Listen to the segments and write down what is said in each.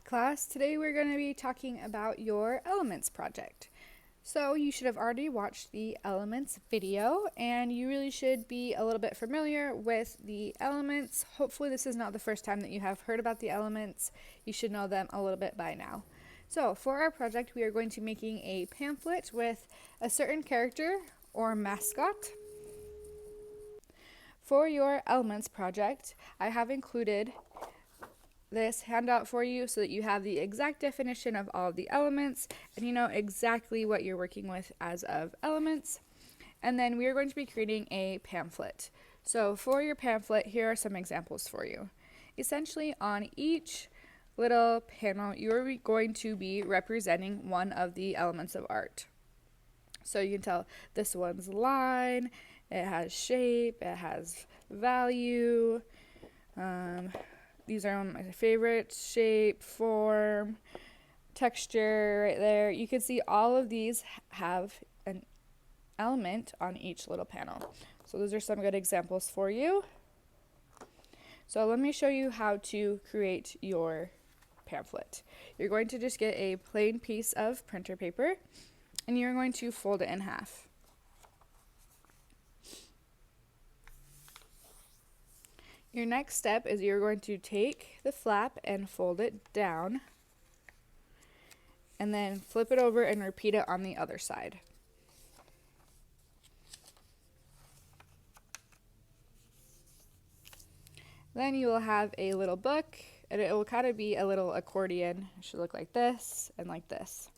Class, today we're going to be talking about your elements project. So you should have already watched the elements video and you really should be a little bit familiar with the elements. Hopefully this is not the first time that you have heard about the elements. You should know them a little bit by now. So for our project we are going to be making a pamphlet with a certain character or mascot. For your elements project, I have included this handout for you so that you have the exact definition of all of the elements and you know exactly what you're working with as of elements. And then we are going to be creating a pamphlet. So for your pamphlet, here are some examples for you. Essentially on each little panel, you're going to be representing one of the elements of art. So you can tell this one's line, it has shape, it has value, these are my favorites: shape, form, texture right there. You can see all of these have an element on each little panel. So those are some good examples for you. So let me show you how to create your pamphlet. You're going to just get a plain piece of printer paper and you're going to fold it in half. Your next step is you're going to take the flap and fold it down and then flip it over and repeat it on the other side. Then you will have a little book and it will kind of be a little accordion. It should look like this and like this.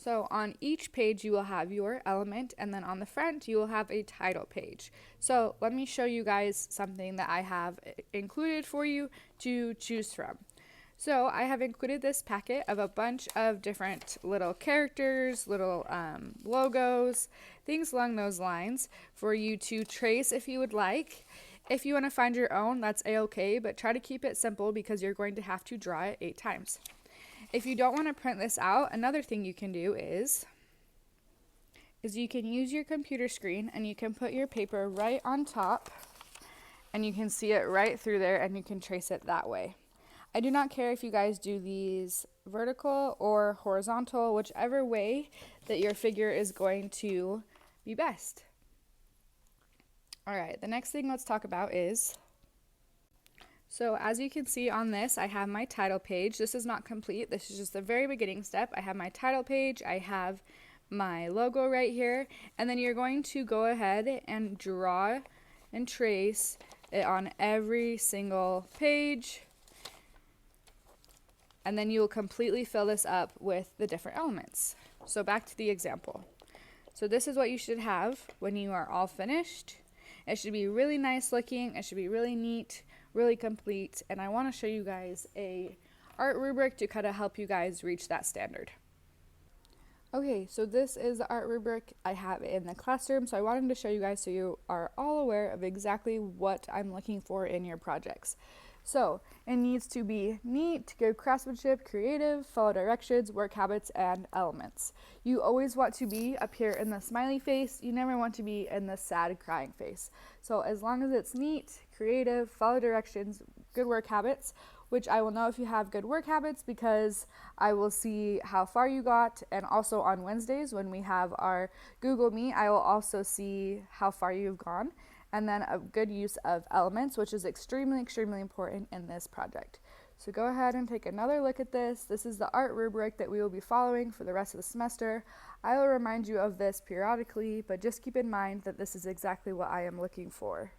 So on each page you will have your element and then on the front you will have a title page. So let me show you guys something that I have included for you to choose from. So I have included this packet of a bunch of different little characters, little logos, things along those lines for you to trace if you would like. If you want to find your own, that's a-okay, but try to keep it simple because you're going to have to draw it 8 times. If you don't want to print this out, another thing you can do is you can use your computer screen and you can put your paper right on top and you can see it right through there and you can trace it that way. I do not care if you guys do these vertical or horizontal, whichever way that your figure is going to be best. Alright, the next thing let's talk about is, so as you can see on this, I have my title page. This is not complete. This is just the very beginning step. I have my title page. I have my logo right here. And then you're going to go ahead and draw and trace it on every single page. And then you will completely fill this up with the different elements. So back to the example. So this is what you should have when you are all finished. It should be really nice looking. It should be really neat, really complete, and I want to show you guys a art rubric to kind of help you guys reach that standard. Okay, so this is the art rubric I have in the classroom, so I wanted to show you guys so you are all aware of exactly what I'm looking for in your projects. So it needs to be neat, good craftsmanship, creative, follow directions, work habits, and elements. You always want to be up here in the smiley face. You never want to be in the sad crying face. So as long as it's neat, creative, follow directions, good work habits, which I will know if you have good work habits because I will see how far you got, and also on Wednesdays when we have our Google Meet, I will also see how far you've gone. And then a good use of elements, which is extremely important in this project. So go ahead and take another look at this. This is the art rubric that we will be following for the rest of the semester. I will remind you of this periodically, but just keep in mind that this is exactly what I am looking for.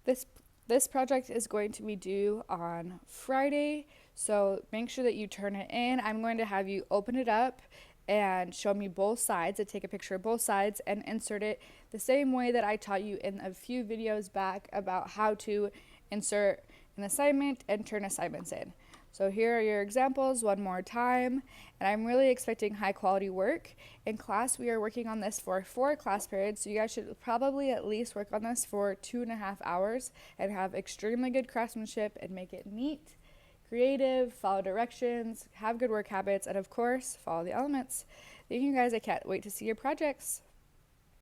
This project is going to be due on Friday, so make sure that you turn it in. I'm going to have you open it up and show me both sides, and take a picture of both sides and insert it the same way that I taught you in a few videos back about how to insert an assignment and turn assignments in. So here are your examples one more time, and I'm really expecting high quality work. In class, we are working on this for 4 class periods, so you guys should probably at least work on this for 2.5 hours and have extremely good craftsmanship and make it neat, creative, follow directions, have good work habits, and of course, follow the elements. Thank you guys. I can't wait to see your projects.